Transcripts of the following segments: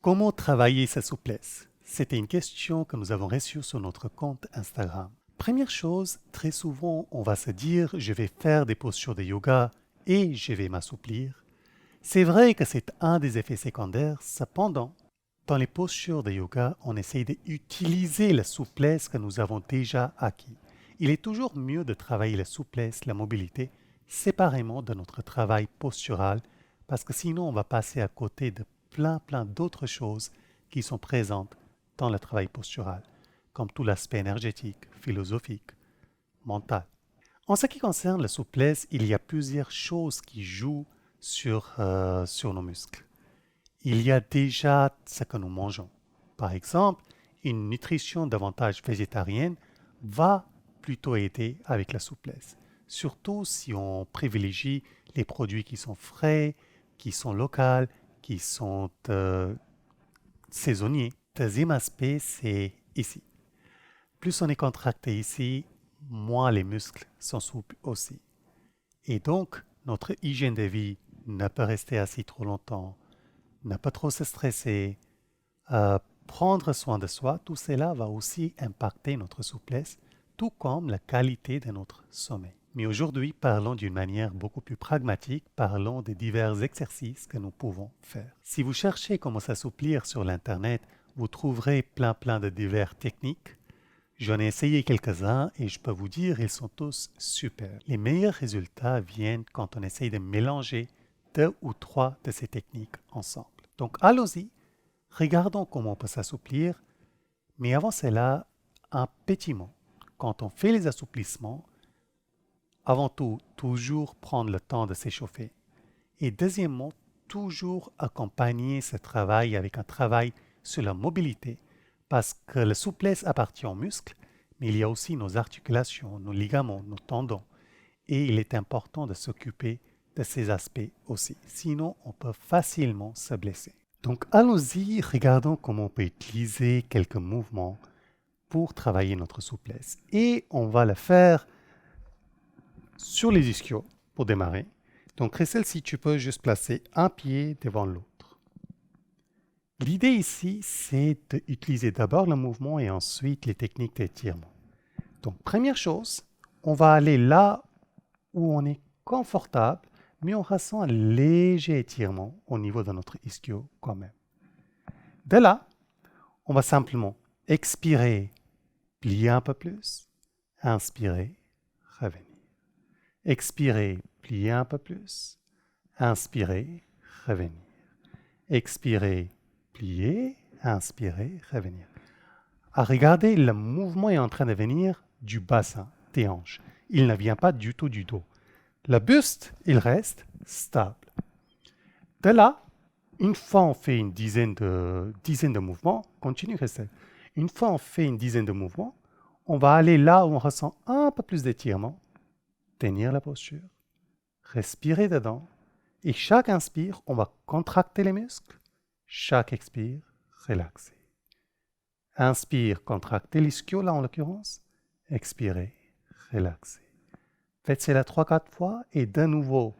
Comment travailler sa souplesse? C'était une question que nous avons reçue sur notre compte Instagram. Première chose, très souvent, on va se dire je vais faire des postures de yoga et je vais m'assouplir. C'est vrai que c'est un des effets secondaires, cependant, dans les postures de yoga, on essaye d'utiliser la souplesse que nous avons déjà acquis. Il est toujours mieux de travailler la souplesse, la mobilité, séparément de notre travail postural, parce que sinon on va passer à côté de plein d'autres choses qui sont présentes dans le travail postural, comme tout l'aspect énergétique, philosophique, mental. En ce qui concerne la souplesse, il y a plusieurs choses qui jouent sur nos muscles. Il y a déjà ce que nous mangeons. Par exemple, une nutrition davantage végétarienne va plutôt aider avec la souplesse, surtout si on privilégie les produits qui sont frais, qui sont locaux, qui sont saisonniers. Deuxième aspect, c'est ici. Plus on est contracté ici, moins les muscles sont souples aussi. Et donc, notre hygiène de vie ne peut rester assis trop longtemps, ne pas trop se stresser, prendre soin de soi, tout cela va aussi impacter notre souplesse, tout comme la qualité de notre sommeil. Mais aujourd'hui, parlons d'une manière beaucoup plus pragmatique, parlons des divers exercices que nous pouvons faire. Si vous cherchez comment s'assouplir sur l'Internet, vous trouverez plein de diverses techniques. J'en ai essayé quelques-uns et je peux vous dire, ils sont tous super. Les meilleurs résultats viennent quand on essaye de mélanger 2 ou 3 de ces techniques ensemble. Donc allons-y, regardons comment on peut s'assouplir, mais avant cela, un petit mot. Quand on fait les assouplissements, avant tout, toujours prendre le temps de s'échauffer. Et deuxièmement, toujours accompagner ce travail avec un travail sur la mobilité, parce que la souplesse appartient aux muscles, mais il y a aussi nos articulations, nos ligaments, nos tendons. Et il est important de s'occuper de ces aspects aussi. Sinon, on peut facilement se blesser. Donc, allons-y, regardons comment on peut utiliser quelques mouvements pour travailler notre souplesse. Et on va le faire sur les ischios pour démarrer. Donc, Christelle, si tu peux juste placer un pied devant l'autre. L'idée ici, c'est d'utiliser d'abord le mouvement et ensuite les techniques d'étirement. Donc, première chose, on va aller là où on est confortable, mais on ressent un léger étirement au niveau de notre ischio quand même. De là, on va simplement expirer, plier un peu plus, inspirer, revenir. Expirer, plier un peu plus, inspirer, revenir. Expirer, plier, inspirer, revenir. À regarder, le mouvement est en train de venir du bassin, des hanches. Il ne vient pas du tout du dos. Le buste, il reste stable. De là, une fois on fait une dizaine de mouvements, continue Christelle. Une fois on fait une dizaine de mouvements, on va aller là où on ressent un peu plus d'étirement, tenir la posture, respirer dedans, et chaque inspire, on va contracter les muscles, chaque expire, relaxer. Inspire, contracter l'ischio là en l'occurrence, expirer, relaxer. Faites cela 3-4 fois et de nouveau,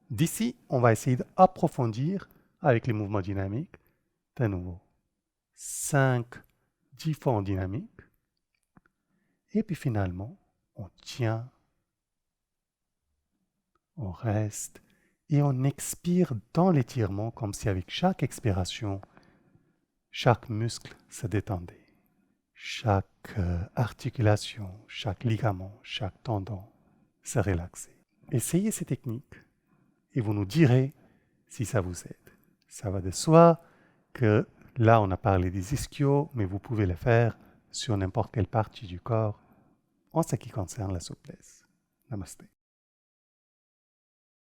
d'ici, on va essayer d'approfondir avec les mouvements dynamiques. De nouveau, 5-10 fois en dynamique. Et puis finalement, on tient, on reste et on expire dans l'étirement comme si avec chaque expiration, chaque muscle se détendait. Chaque articulation, chaque ligament, chaque tendon se relaxait. Essayez ces techniques et vous nous direz si ça vous aide. Ça va de soi que là, on a parlé des ischios, mais vous pouvez le faire sur n'importe quelle partie du corps en ce qui concerne la souplesse. Namaste.